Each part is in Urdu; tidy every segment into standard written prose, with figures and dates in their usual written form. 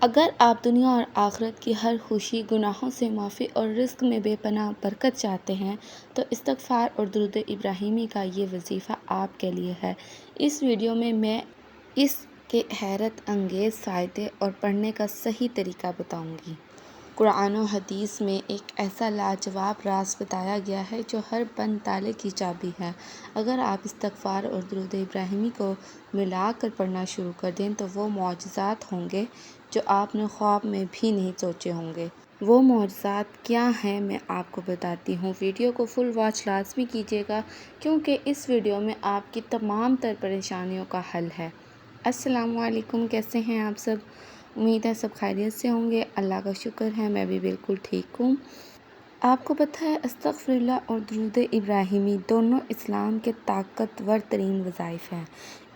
اگر آپ دنیا اور آخرت کی ہر خوشی، گناہوں سے معافی اور رزق میں بے پناہ برکت چاہتے ہیں تو استغفار اور درود ابراہیمی کا یہ وظیفہ آپ کے لیے ہے۔ اس ویڈیو میں اس کے حیرت انگیز فائدے اور پڑھنے کا صحیح طریقہ بتاؤں گی۔ قرآن و حدیث میں ایک ایسا لاجواب راز بتایا گیا ہے جو ہر بند تالے کی چابی ہے۔ اگر آپ استغفار اور درود ابراہیمی کو ملا کر پڑھنا شروع کر دیں تو وہ معجزات ہوں گے جو آپ نے خواب میں بھی نہیں سوچے ہوں گے۔ وہ معجزات کیا ہیں میں آپ کو بتاتی ہوں۔ ویڈیو کو فل واچ لازمی کیجیے گا کیونکہ اس ویڈیو میں آپ کی تمام تر پریشانیوں کا حل ہے۔ السلام علیکم، کیسے ہیں آپ سب؟ امید ہے سب خیریت سے ہوں گے۔ اللہ کا شکر ہے میں بھی بالکل ٹھیک ہوں۔ آپ کو پتہ ہے استغفر اللہ اور درود ابراہیمی دونوں اسلام کے طاقتور ترین وظائف ہیں۔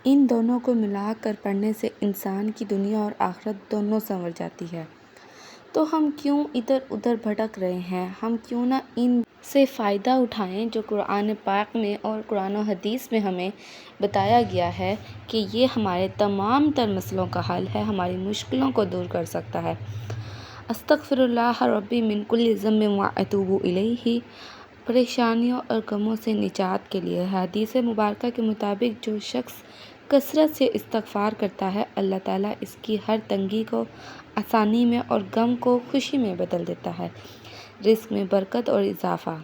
ان دونوں کو ملا کر پڑھنے سے انسان کی دنیا اور آخرت دونوں سنور جاتی ہے۔ تو ہم کیوں ادھر ادھر بھٹک رہے ہیں؟ ہم کیوں نہ ان سے فائدہ اٹھائیں جو قرآن پاک میں اور قرآن و حدیث میں ہمیں بتایا گیا ہے کہ یہ ہمارے تمام تر مسئلوں کا حل ہے، ہماری مشکلوں کو دور کر سکتا ہے۔ استغفر اللہ ربی من کل ذنب واتوب الیہ، پریشانیوں اور غموں سے نجات کے لیے ہے۔ حدیث مبارکہ کے مطابق جو شخص کثرت سے استغفار کرتا ہے اللہ تعالیٰ اس کی ہر تنگی کو آسانی میں اور غم کو خوشی میں بدل دیتا ہے۔ رزق میں برکت اور اضافہ۔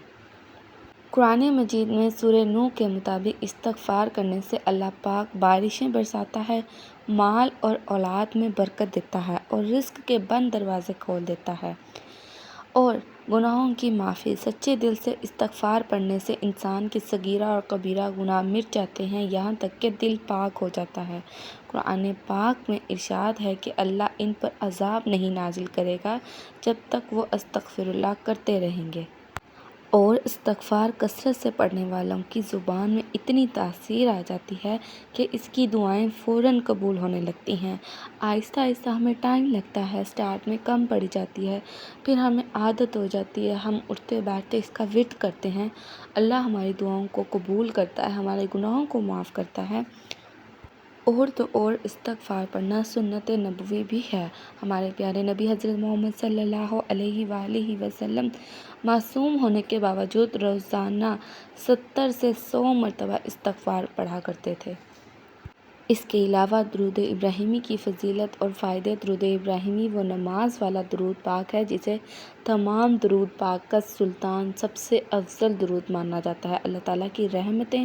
قرآن مجید میں سورہ نوح کے مطابق استغفار کرنے سے اللہ پاک بارشیں برساتا ہے، مال اور اولاد میں برکت دیتا ہے اور رزق کے بند دروازے کھول دیتا ہے اور گناہوں کی معافی۔ سچے دل سے استغفار پڑھنے سے انسان کے صغیرہ اور کبیرہ گناہ مٹ جاتے ہیں، یہاں تک کہ دل پاک ہو جاتا ہے۔ قرآن پاک میں ارشاد ہے کہ اللہ ان پر عذاب نہیں نازل کرے گا جب تک وہ استغفر اللہ کرتے رہیں گے۔ اور استغفار کثرت سے پڑھنے والوں کی زبان میں اتنی تاثیر آ جاتی ہے کہ اس کی دعائیں فوراً قبول ہونے لگتی ہیں۔ آہستہ آہستہ ہمیں ٹائم لگتا ہے، سٹارٹ میں کم پڑی جاتی ہے، پھر ہمیں عادت ہو جاتی ہے، ہم اٹھتے بیٹھتے اس کا ورد کرتے ہیں، اللہ ہماری دعاؤں کو قبول کرتا ہے، ہمارے گناہوں کو معاف کرتا ہے۔ اور تو اور استغفار پڑھنا سنت نبوی بھی ہے۔ ہمارے پیارے نبی حضرت محمد صلی اللہ علیہ وآلہ وسلم معصوم ہونے کے باوجود روزانہ 70 سے 100 مرتبہ استغفار پڑھا کرتے تھے۔ اس کے علاوہ درود ابراہیمی کی فضیلت اور فائدے۔ درود ابراہیمی وہ نماز والا درود پاک ہے جسے تمام درود پاک کا سلطان، سب سے افضل درود مانا جاتا ہے۔ اللہ تعالیٰ کی رحمتیں۔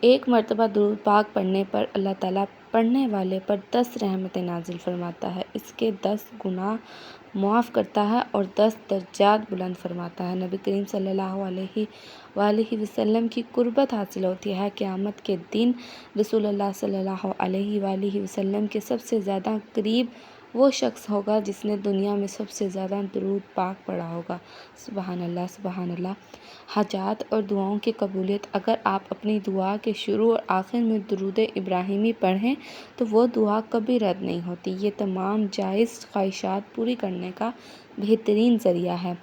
ایک مرتبہ درود پاک پڑھنے پر اللہ تعالیٰ پڑھنے والے پر 10 رحمتیں نازل فرماتا ہے، اس کے 10 گناہ معاف کرتا ہے اور 10 درجات بلند فرماتا ہے۔ نبی کریم صلی اللہ علیہ وآلہ وسلم کی قربت حاصل ہوتی ہے۔ قیامت کے دن رسول اللہ صلی اللہ علیہ وآلہ وسلم کے سب سے زیادہ قریب وہ شخص ہوگا جس نے دنیا میں سب سے زیادہ درود پاک پڑھا ہوگا۔ سبحان اللہ، سبحان اللہ۔ حاجات اور دعاؤں کی قبولیت۔ اگر آپ اپنی دعا کے شروع اور آخر میں درود ابراہیمی پڑھیں تو وہ دعا کبھی رد نہیں ہوتی۔ یہ تمام جائز خواہشات پوری کرنے کا بہترین ذریعہ ہے۔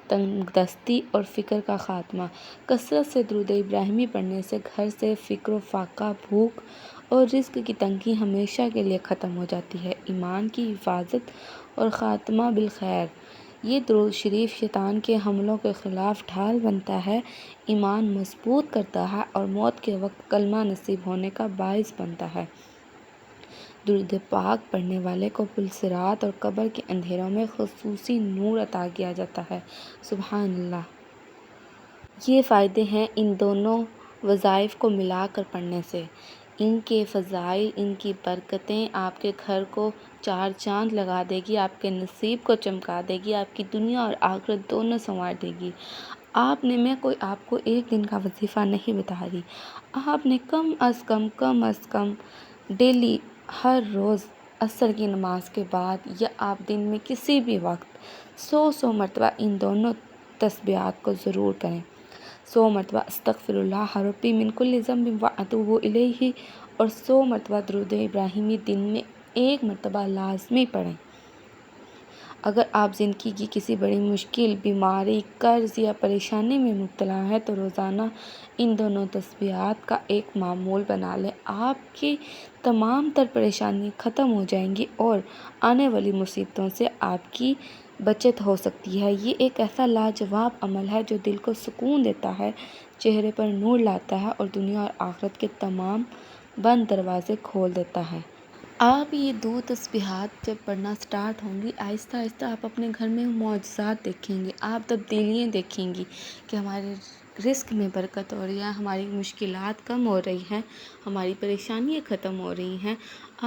تنگ دستی اور فقر کا خاتمہ۔ کثرت سے درود ابراہیمی پڑھنے سے گھر سے فقر و فاقہ، بھوک اور رزق کی تنگی ہمیشہ کے لیے ختم ہو جاتی ہے۔ ایمان کی حفاظت اور خاتمہ بالخیر۔ یہ درود شریف شیطان کے حملوں کے خلاف ڈھال بنتا ہے، ایمان مضبوط کرتا ہے اور موت کے وقت کلمہ نصیب ہونے کا باعث بنتا ہے۔ درود پاک پڑھنے والے کو پلصراط اور قبر کے اندھیروں میں خصوصی نور عطا کیا جاتا ہے۔ سبحان اللہ۔ یہ فائدے ہیں ان دونوں وظائف کو ملا کر پڑھنے سے۔ ان کے فضائل، ان کی برکتیں آپ کے گھر کو چار چاند لگا دے گی، آپ کے نصیب کو چمکا دے گی، آپ کی دنیا اور آخرت دونوں سنوار دے گی۔ میں کوئی آپ کو ایک دن کا وظیفہ نہیں بتا رہی، آپ نے کم از کم ڈیلی ہر روز عصر کی نماز کے بعد یا آپ دن میں کسی بھی وقت 100 مرتبہ ان دونوں تسبیحات کو ضرور کریں۔ 100 مرتبہ استغفر اللہ ربی من کل ذنب واتوب الیہ اور 100 مرتبہ درود ابراہیمی دن میں 1 مرتبہ لازمی پڑھیں۔ اگر آپ زندگی کی کسی بڑی مشکل، بیماری، قرض یا پریشانی میں مبتلا ہیں تو روزانہ ان دونوں تسبیحات کا ایک معمول بنا لیں۔ آپ کی تمام تر پریشانیاں ختم ہو جائیں گی اور آنے والی مصیبتوں سے آپ کی بچت ہو سکتی ہے۔ یہ ایک ایسا لاجواب عمل ہے جو دل کو سکون دیتا ہے، چہرے پر نور لاتا ہے اور دنیا اور آخرت کے تمام بند دروازے کھول دیتا ہے۔ آپ یہ 2 تسبیحات جب پڑھنا سٹارٹ ہوں گی، آہستہ آہستہ آپ اپنے گھر میں معجزات دیکھیں گے، آپ تبدیلیاں دیکھیں گی کہ ہمارے رزق میں برکت ہو رہی ہے، ہماری مشکلات کم ہو رہی ہیں، ہماری پریشانیاں ختم ہو رہی ہیں۔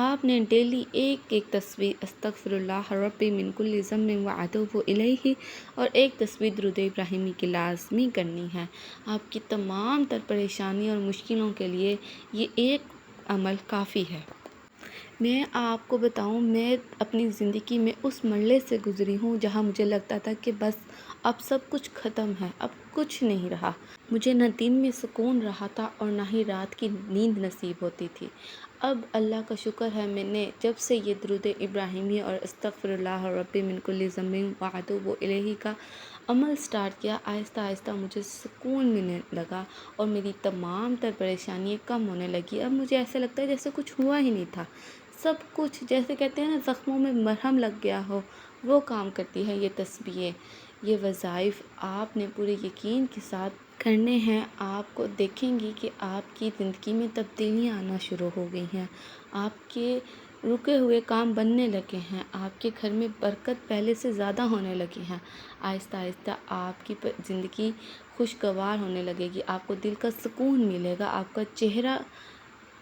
آپ نے ڈیلی ایک تسبیح استغفر اللہ ربی من کل ذنب واتوب الیہ اور ایک تسبیح درود ابراہیمی کی لازمی کرنی ہے۔ آپ کی تمام تر پریشانیوں اور مشکلوں کے لیے یہ ایک عمل کافی ہے۔ میں آپ کو بتاؤں، میں اپنی زندگی میں اس مرحلے سے گزری ہوں جہاں مجھے لگتا تھا کہ بس اب سب کچھ ختم ہے، اب کچھ نہیں رہا۔ مجھے نہ دن میں سکون رہا تھا اور نہ ہی رات کی نیند نصیب ہوتی تھی۔ اب اللہ کا شکر ہے، میں نے جب سے یہ درود ابراہیمی اور استغفر اللہ ربی من کل ذنب واتوب الیہ کا عمل سٹارٹ کیا، آہستہ آہستہ مجھے سکون ملنے لگا اور میری تمام تر پریشانیاں کم ہونے لگی۔ اب مجھے ایسا لگتا ہے جیسے کچھ ہوا ہی نہیں تھا۔ سب کچھ جیسے کہتے ہیں نا، زخموں میں مرہم لگ گیا ہو، وہ کام کرتی ہے یہ تسبیحیں۔ یہ وظائف آپ نے پورے یقین کے ساتھ کرنے ہیں۔ آپ کو دیکھیں گی کہ آپ کی زندگی میں تبدیلیاں آنا شروع ہو گئی ہیں، آپ کے رکے ہوئے کام بننے لگے ہیں، آپ کے گھر میں برکت پہلے سے زیادہ ہونے لگی ہیں۔ آہستہ آہستہ آپ کی زندگی خوشگوار ہونے لگے گی، آپ کو دل کا سکون ملے گا، آپ کا چہرہ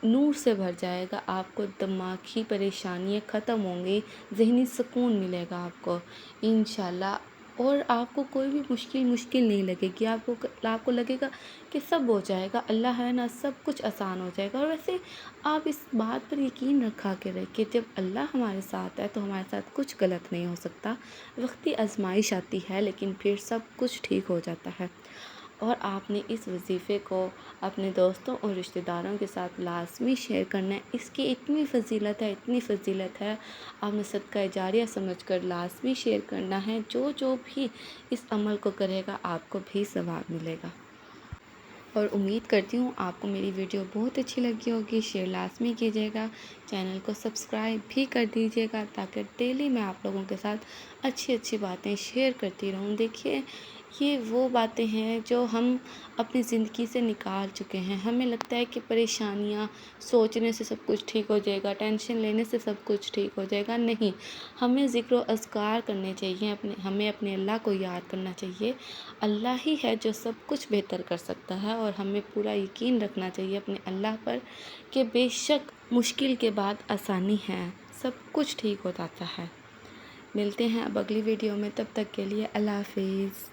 نور سے بھر جائے گا، آپ کو دماغی پریشانیاں ختم ہوں گی، ذہنی سکون ملے گا آپ کو انشاءاللہ۔ اور آپ کو کوئی بھی مشکل نہیں لگے گی، آپ کو لگے گا کہ سب ہو جائے گا، اللہ ہے نا، سب کچھ آسان ہو جائے گا۔ اور ویسے آپ اس بات پر یقین رکھا کریں کہ جب اللہ ہمارے ساتھ ہے تو ہمارے ساتھ کچھ غلط نہیں ہو سکتا۔ وقتی آزمائش آتی ہے لیکن پھر سب کچھ ٹھیک ہو جاتا ہے۔ اور آپ نے اس وظیفے کو اپنے دوستوں اور رشتہ داروں کے ساتھ لازمی شیئر کرنا ہے۔ اس کی اتنی فضیلت ہے، اتنی فضیلت ہے، آپ نے صدقہ جاریہ سمجھ کر لازمی شیئر کرنا ہے۔ جو بھی اس عمل کو کرے گا آپ کو بھی ثواب ملے گا۔ اور امید کرتی ہوں آپ کو میری ویڈیو بہت اچھی لگی ہوگی۔ شیئر لازمی کیجیے گا، چینل کو سبسکرائب بھی کر دیجیے گا تاکہ ڈیلی میں آپ لوگوں کے ساتھ اچھی باتیں شیئر کرتی رہوں۔ دیکھیے، یہ وہ باتیں ہیں جو ہم اپنی زندگی سے نکال چکے ہیں۔ ہمیں لگتا ہے کہ پریشانیاں سوچنے سے سب کچھ ٹھیک ہو جائے گا، ٹینشن لینے سے سب کچھ ٹھیک ہو جائے گا۔ نہیں، ہمیں ذکر و اذکار کرنے چاہیے، ہمیں اپنے اللہ کو یاد کرنا چاہیے۔ اللہ ہی ہے جو سب کچھ بہتر کر سکتا ہے اور ہمیں پورا یقین رکھنا چاہیے اپنے اللہ پر کہ بے شک مشکل کے بعد آسانی ہے، سب کچھ ٹھیک ہو جاتا ہے۔ ملتے ہیں اب اگلی ویڈیو میں، تب تک کے لیے اللہ حافظ۔